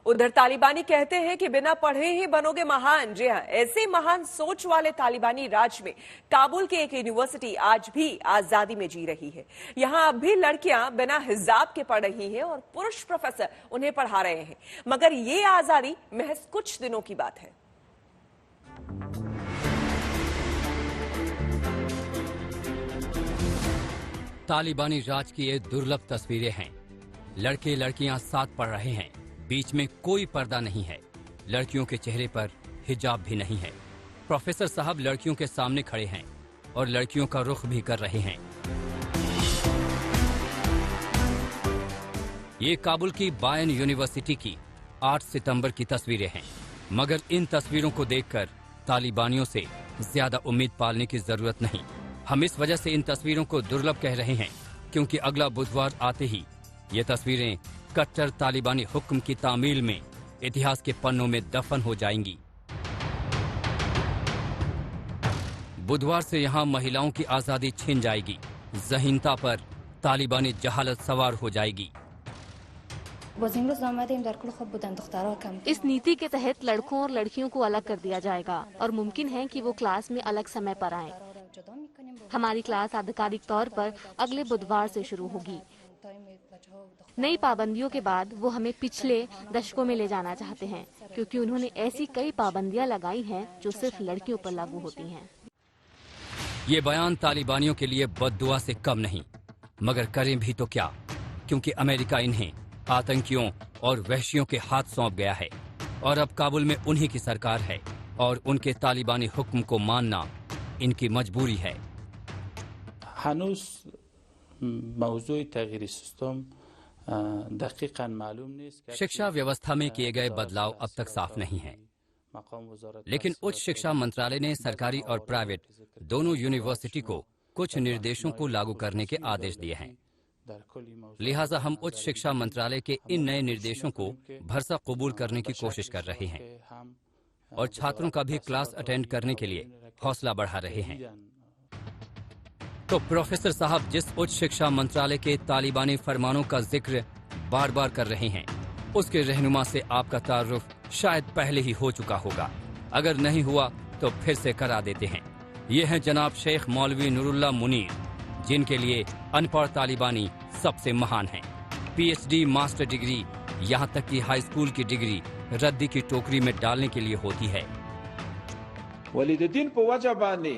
उधर तालिबानी कहते हैं कि बिना पढ़े ही बनोगे महान। जी हां, ऐसे महान सोच वाले तालिबानी राज में काबुल की एक यूनिवर्सिटी आज भी आजादी में जी रही है। यहां अब भी लड़कियां बिना हिजाब के पढ़ रही हैं और पुरुष प्रोफेसर उन्हें पढ़ा रहे हैं, मगर ये आजादी महज कुछ दिनों की बात है। तालिबानी राज की ये दुर्लभ तस्वीरें हैं। लड़के लड़कियां साथ पढ़ रहे हैं, बीच में कोई पर्दा नहीं है, लड़कियों के चेहरे पर हिजाब भी नहीं है। प्रोफेसर साहब लड़कियों के सामने खड़े हैं और लड़कियों का रुख भी कर रहे हैं। ये काबुल की बायन यूनिवर्सिटी की 8 सितंबर की तस्वीरें हैं, मगर इन तस्वीरों को देखकर तालिबानियों से ज्यादा उम्मीद पालने की जरूरत नहीं। हम इस वजह से इन तस्वीरों को दुर्लभ कह रहे हैं क्योंकि अगला बुधवार आते ही ये तस्वीरें कट्टर तालिबानी हुक्म की तामील में इतिहास के पन्नों में दफन हो जाएंगी। बुधवार से यहां महिलाओं की आजादी छिन जाएगी, ज़हीनता पर तालिबानी जहालत सवार हो जाएगी। इस नीति के तहत लड़कों और लड़कियों को अलग कर दिया जाएगा और मुमकिन है कि वो क्लास में अलग समय पर आएं। हमारी क्लास आधिकारिक तौर पर अगले बुधवार से शुरू होगी। नई पाबंदियों के बाद वो हमें पिछले दशकों में ले जाना चाहते हैं, क्योंकि उन्होंने ऐसी कई पाबंदियां लगाई हैं जो सिर्फ लड़कियों पर लागू होती हैं। ये बयान तालिबानियों के लिए बद्दुआ से कम नहीं, मगर करें भी तो क्या, क्योंकि अमेरिका इन्हें आतंकियों और वहशियों के हाथ सौंप गया है और अब काबुल में उन्हीं की सरकार है और उनके तालिबानी हुक्म को मानना इनकी मजबूरी है। शिक्षा व्यवस्था में किए गए बदलाव अब तक साफ नहीं है, लेकिन उच्च शिक्षा मंत्रालय ने सरकारी और प्राइवेट दोनों यूनिवर्सिटी को कुछ निर्देशों को लागू करने के आदेश दिए हैं। लिहाजा हम उच्च शिक्षा मंत्रालय के इन नए निर्देशों को भरसा कबूल करने की कोशिश कर रहे हैं और छात्रों का भी क्लास अटेंड करने के लिए हौसला बढ़ा रहे हैं। तो प्रोफेसर साहब जिस उच्च शिक्षा मंत्रालय के तालिबानी फरमानों का जिक्र बार बार कर रहे हैं, उसके रहनुमा से आपका तारुफ शायद पहले ही हो चुका होगा। अगर नहीं हुआ तो फिर से करा देते हैं। ये हैं जनाब शेख मौलवी नूरुल्लाह मुनीर, जिनके लिए अनपढ़ तालिबानी सबसे महान हैं। पीएचडी, मास्टर डिग्री, यहाँ तक कि हाई स्कूल की डिग्री रद्दी की टोकरी में डालने के लिए होती है। वलिदीन पे वजह बानी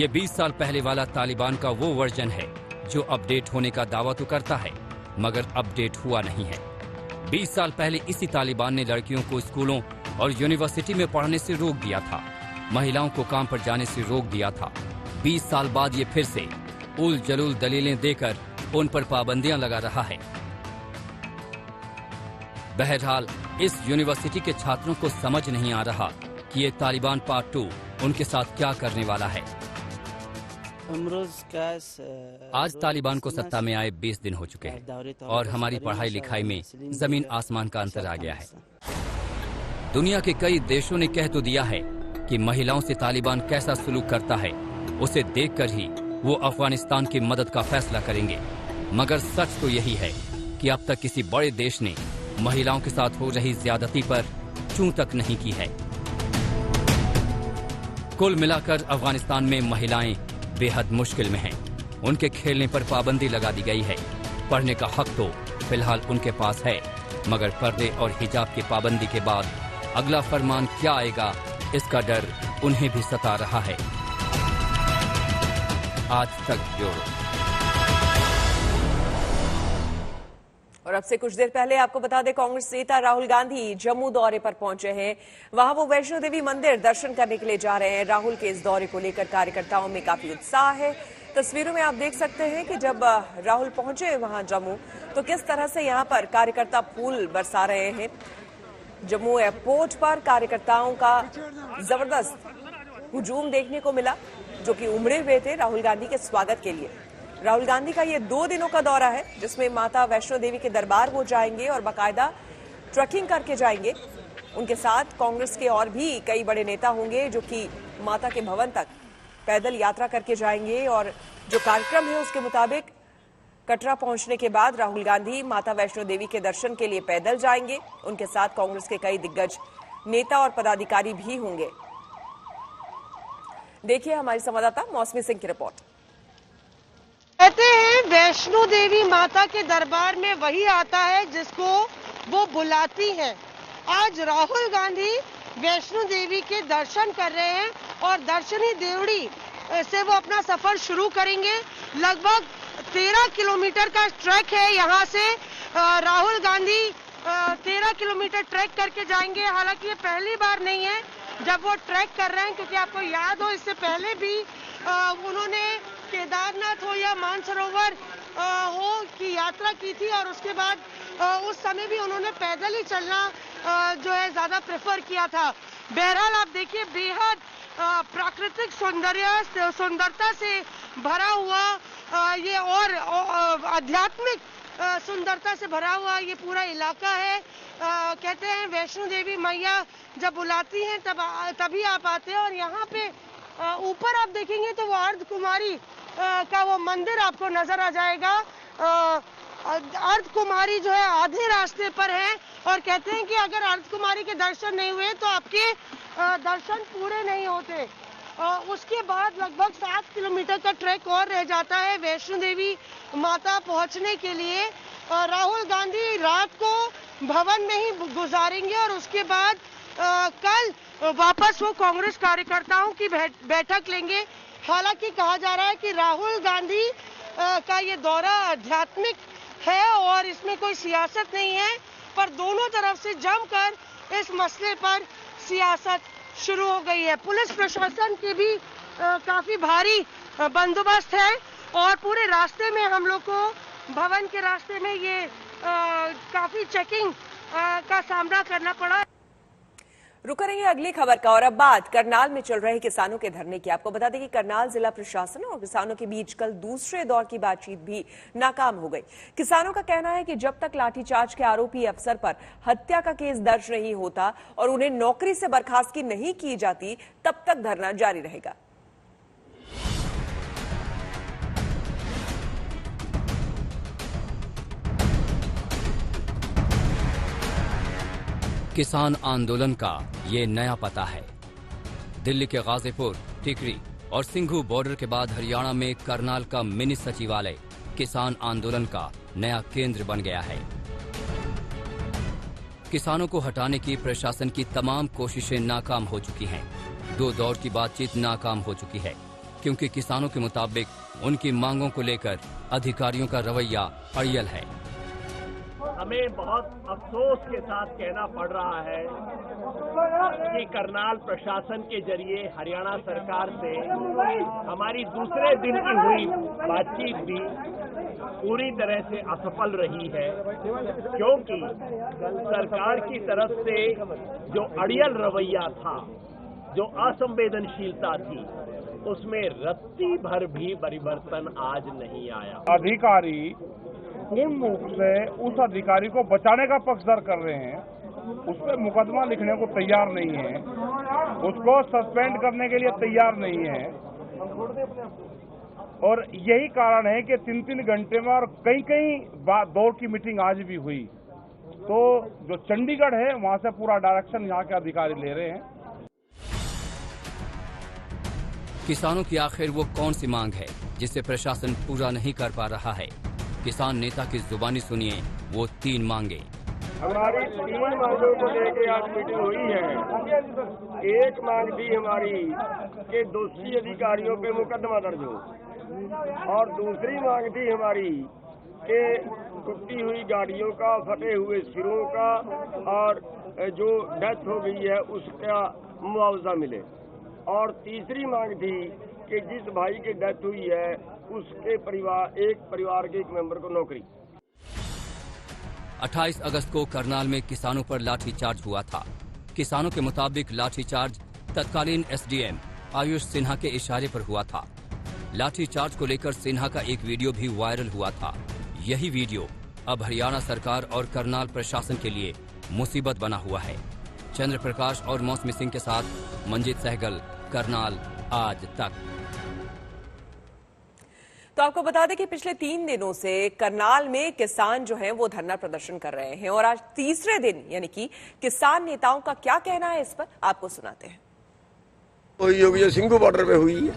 ये 20 साल पहले वाला तालिबान का वो वर्जन है जो अपडेट होने का दावा तो करता है, मगर अपडेट हुआ नहीं है। 20 साल पहले इसी तालिबान ने लड़कियों को स्कूलों और यूनिवर्सिटी में पढ़ने से रोक दिया था, महिलाओं को काम पर जाने से रोक दिया था। 20 साल बाद ये फिर से उल जलूल दलीलें देकर उन पर पाबंदियां लगा रहा है। बहरहाल इस यूनिवर्सिटी के छात्रों को समझ नहीं आ रहा कि ये तालिबान पार्ट 2 उनके साथ क्या करने वाला है। आज तालिबान को सत्ता में आए 20 दिन हो चुके हैं और हमारी पढ़ाई लिखाई में जमीन आसमान का अंतर आ गया है। दुनिया के कई देशों ने कह तो दिया है कि महिलाओं से तालिबान कैसा सलूक करता है, उसे देखकर ही वो अफगानिस्तान की मदद का फैसला करेंगे, मगर सच तो यही है कि अब तक किसी बड़े देश ने महिलाओं के साथ हो रही ज्यादती पर चूं तक नहीं की है। कुल मिलाकर अफगानिस्तान में महिलाएं बेहद मुश्किल में हैं। उनके खेलने पर पाबंदी लगा दी गई है। पढ़ने का हक तो फिलहाल उनके पास है, मगर पर्दे और हिजाब की पाबंदी के बाद अगला फरमान क्या आएगा, इसका डर उन्हें भी सता रहा है। आज तक ब्यूरो। और अब से कुछ देर पहले आपको बता दें, कांग्रेस नेता राहुल गांधी जम्मू दौरे पर पहुंचे हैं। वहां वो वैष्णो देवी मंदिर दर्शन करने के लिए जा रहे हैं। राहुल के इस दौरे को लेकर कार्यकर्ताओं में काफी उत्साह है। तस्वीरों में आप देख सकते हैं कि जब राहुल पहुंचे वहां जम्मू, तो किस तरह से यहां पर कार्यकर्ता फूल बरसा रहे हैं। जम्मू एयरपोर्ट पर कार्यकर्ताओं का जबरदस्त हुजूम देखने को मिला, जो कि उमड़े हुए थे राहुल गांधी के स्वागत के लिए। राहुल गांधी का ये 2 दिनों का दौरा है, जिसमें माता वैष्णो देवी के दरबार वो जाएंगे और बाकायदा ट्रैकिंग करके जाएंगे। उनके साथ कांग्रेस के और भी कई बड़े नेता होंगे जो कि माता के भवन तक पैदल यात्रा करके जाएंगे। और जो कार्यक्रम है उसके मुताबिक कटरा पहुंचने के बाद राहुल गांधी माता वैष्णो देवी के दर्शन के लिए पैदल जाएंगे। उनके साथ कांग्रेस के कई दिग्गज नेता और पदाधिकारी भी होंगे। देखिए हमारी संवाददाता मौसमी सिंह की रिपोर्ट। कहते हैं वैष्णो देवी माता के दरबार में वही आता है जिसको वो बुलाती है। आज राहुल गांधी वैष्णो देवी के दर्शन कर रहे हैं और दर्शनी देवड़ी से वो अपना सफर शुरू करेंगे। लगभग 13 किलोमीटर का ट्रैक है। यहाँ से राहुल गांधी 13 किलोमीटर ट्रैक करके जाएंगे। हालांकि ये पहली बार नहीं है जब वो ट्रैक कर रहे हैं, क्योंकि आपको याद हो इससे पहले भी उन्होंने केदारनाथ हो या मानसरोवर हो की यात्रा की थी और उसके बाद उस समय भी उन्होंने पैदल ही चलना जो है ज्यादा प्रेफर किया था। बहरहाल आप देखिए बेहद प्राकृतिक सुंदरता से भरा हुआ ये और आध्यात्मिक सुंदरता से भरा हुआ ये पूरा इलाका है। कहते हैं वैष्णो देवी मैया जब बुलाती हैं तभी आप आते हैं। और यहाँ पे ऊपर आप देखेंगे तो वो अर्धकुमारी का वो मंदिर आपको नजर आ जाएगा। अर्धकुमारी जो है आधे रास्ते पर है और कहते हैं कि अगर अर्धकुमारी के दर्शन नहीं हुए तो आपके दर्शन पूरे नहीं होते। उसके बाद लगभग 7 किलोमीटर का ट्रैक और रह जाता है वैष्णो देवी माता पहुंचने के लिए। राहुल गांधी रात को भवन में ही गुजारेंगे और उसके बाद कल वापस वो कांग्रेस कार्यकर्ताओं की बैठक लेंगे। हालांकि कहा जा रहा है कि राहुल गांधी का ये दौरा आध्यात्मिक है और इसमें कोई सियासत नहीं है, पर दोनों तरफ से जमकर इस मसले पर सियासत शुरू हो गई है। पुलिस प्रशासन की भी काफी भारी बंदोबस्त है और पूरे रास्ते में हम लोग को भवन के रास्ते में ये काफी चेकिंग का सामना करना पड़ा। रुक रहेंगे अगली खबर का और अब बात करनाल में चल रहे किसानों के धरने की। आपको बता दें कि करनाल जिला प्रशासन और किसानों के बीच कल दूसरे दौर की बातचीत भी नाकाम हो गई। किसानों का कहना है कि जब तक लाठीचार्ज के आरोपी अफसर पर हत्या का केस दर्ज नहीं होता और उन्हें नौकरी से बर्खास्तगी नहीं की जाती तब तक धरना जारी रहेगा। किसान आंदोलन का ये नया पता है। दिल्ली के गाजीपुर, टिकरी और सिंघू बॉर्डर के बाद हरियाणा में करनाल का मिनी सचिवालय किसान आंदोलन का नया केंद्र बन गया है। किसानों को हटाने की प्रशासन की तमाम कोशिशें नाकाम हो चुकी हैं। 2 दौर की बातचीत नाकाम हो चुकी है क्योंकि किसानों के मुताबिक उनकी मांगों को लेकर अधिकारियों का रवैया अड़ियल है। हमें बहुत अफसोस के साथ कहना पड़ रहा है कि करनाल प्रशासन के जरिए हरियाणा सरकार से हमारी दूसरे दिन की हुई बातचीत भी पूरी तरह से असफल रही है, क्योंकि सरकार की तरफ से जो अड़ियल रवैया था, जो असंवेदनशीलता थी, उसमें रत्ती भर भी परिवर्तन आज नहीं आया। अधिकारी पूर्ण रूप से उस अधिकारी को बचाने का पक्षधर कर रहे हैं, उस पर मुकदमा लिखने को तैयार नहीं है, उसको सस्पेंड करने के लिए तैयार नहीं है। और यही कारण है कि 3-3 घंटे में और कई दौर की मीटिंग आज भी हुई। तो जो चंडीगढ़ है वहां से पूरा डायरेक्शन यहाँ के अधिकारी ले रहे हैं। किसानों की आखिर वो कौन सी मांग है जिसे प्रशासन पूरा नहीं कर पा रहा है? किसान नेता की जुबानी सुनिए वो 3 मांगे। हमारी 3 मांगों को लेकर आज मीटिंग हुई है। एक मांग थी हमारी कि दोषी अधिकारियों पे मुकदमा दर्ज हो, और दूसरी मांग थी हमारी कि टूटी हुई गाड़ियों का, फटे हुए सिरों का और जो डेथ हो गई है उसका मुआवजा मिले, और तीसरी मांग थी कि जिस भाई की डेथ हुई है उसके परिवार के एक मेंबर को नौकरी। 28 अगस्त को करनाल में किसानों पर लाठीचार्ज हुआ था। किसानों के मुताबिक लाठीचार्ज तत्कालीन एसडीएम आयुष सिन्हा के इशारे पर हुआ था। लाठीचार्ज को लेकर सिन्हा का एक वीडियो भी वायरल हुआ था। यही वीडियो अब हरियाणा सरकार और करनाल प्रशासन के लिए मुसीबत बना हुआ है। चंद्र प्रकाश और मौसमी सिंह के साथ मंजीत सहगल, करनाल आज तक। तो आपको बता दें कि पिछले 3 दिनों से करनाल में किसान जो हैं वो धरना प्रदर्शन कर रहे हैं और आज तीसरे दिन यानी कि किसान नेताओं का क्या कहना है इस पर आपको सुनाते हैं। तो योगी सिंघू बॉर्डर पे हुई है,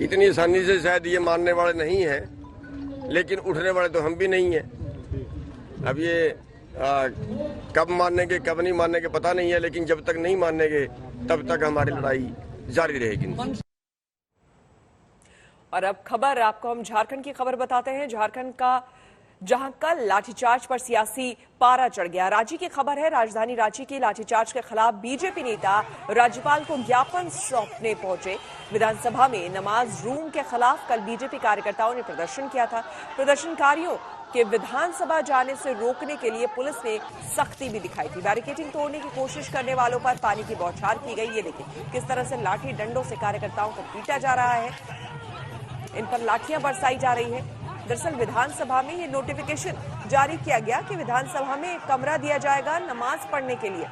इतनी आसानी से शायद ये मानने वाले नहीं हैं, लेकिन उठने वाले तो हम भी नहीं हैं। अब ये कब मानेंगे कब नहीं मानेंगे पता नहीं है, लेकिन जब तक नहीं मानेंगे तब तक हमारी लड़ाई जारी रहेगी। और अब खबर आपको हम झारखंड की खबर बताते हैं। झारखंड का जहां कल लाठीचार्ज पर सियासी पारा चढ़ गया। रांची की खबर है, राजधानी रांची की लाठीचार्ज के खिलाफ बीजेपी नेता राज्यपाल को ज्ञापन सौंपने पहुंचे। विधानसभा में नमाज रूम के खिलाफ कल बीजेपी कार्यकर्ताओं ने प्रदर्शन किया था। प्रदर्शनकारियों के विधानसभा जाने से रोकने के लिए पुलिस ने सख्ती भी दिखाई थी। बैरिकेडिंग तोड़ने की कोशिश करने वालों पर पानी की बौछार की गई। ये देखिए किस तरह से लाठी डंडों से कार्यकर्ताओं को पीटा जा रहा है, इन पर लाठियां बरसाई जा रही है। दरअसल विधानसभा में ये नोटिफिकेशन जारी किया गया कि विधानसभा में एक कमरा दिया जाएगा नमाज पढ़ने के लिए।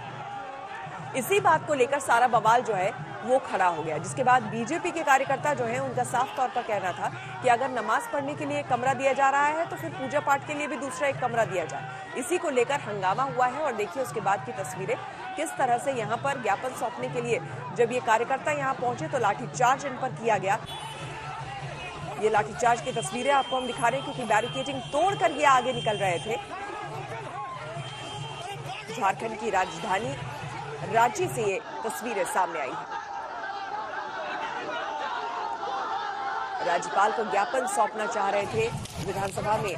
इसी बात को लेकर सारा बवाल जो है वो खड़ा हो गया, जिसके बाद बीजेपी के कार्यकर्ता जो हैं उनका साफ तौर पर कहना था कि अगर नमाज पढ़ने के लिए एक कमरा दिया जा रहा है तो फिर पूजा पाठ के लिए भी दूसरा एक कमरा दिया जाए। इसी को लेकर हंगामा हुआ है और देखिए उसके बाद की तस्वीरें किस तरह से यहाँ पर ज्ञापन सौंपने के लिए जब ये कार्यकर्ता यहाँ पहुंचे तो लाठीचार्ज इन पर किया गया। ये लाठीचार्ज की तस्वीरें आपको हम दिखा रहे हैं क्योंकि बैरिकेडिंग तोड़कर ये आगे निकल रहे थे। झारखंड की राजधानी रांची से ये तस्वीरें सामने आई हैं। राज्यपाल को ज्ञापन सौंपना चाह रहे थे विधानसभा में।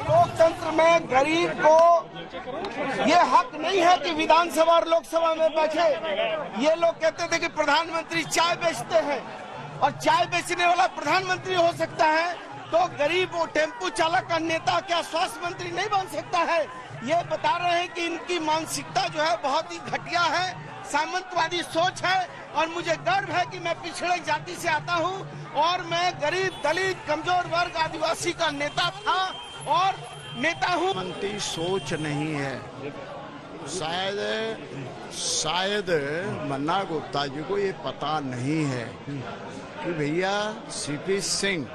लोकतंत्र में गरीब को ये हक नहीं है कि विधानसभा और लोकसभा में बैठे। ये लोग कहते थे कि प्रधानमंत्री चाय बेचते हैं और चाय बेचने वाला प्रधानमंत्री हो सकता है, तो गरीब वो टेम्पू चालक का नेता क्या स्वास्थ्य मंत्री नहीं बन सकता है। ये बता रहे हैं कि इनकी मानसिकता जो है बहुत ही घटिया है, सामंतवादी सोच है। और मुझे गर्व है कि मैं पिछड़े जाति से आता हूं और मैं गरीब दलित कमजोर वर्ग आदिवासी का नेता था और नेता हूं। मंत्री सोच नहीं है, शायद मन्ना गुप्ता जी को ये पता नहीं है कि भैया सीपी सिंह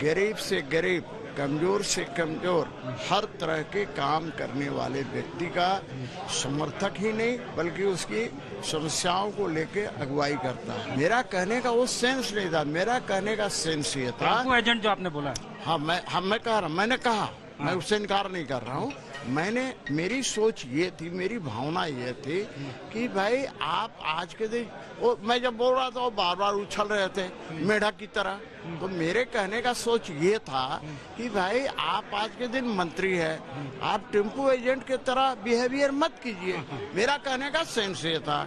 गरीब से गरीब, कमजोर से कमजोर, हर तरह के काम करने वाले व्यक्ति का समर्थक ही नहीं बल्कि उसकी समस्याओं को लेके अगुवाई करता है। मेरा कहने का वो सेंस नहीं था, मेरा कहने का सेंस ये था। एजेंट जो आपने बोला, मैंने कहा, मैं उससे इनकार नहीं कर रहा हूँ। मेरी सोच ये थी, मेरी भावना ये थी कि भाई आप आज के दिन, मैं जब बोल रहा था वो बार बार उछल रहे थे मेढक की तरह, तो मेरे कहने का सोच ये था कि भाई आप आज के दिन मंत्री है, आप टेम्पो एजेंट की तरह बिहेवियर मत कीजिए। मेरा कहने का सेंस ये था।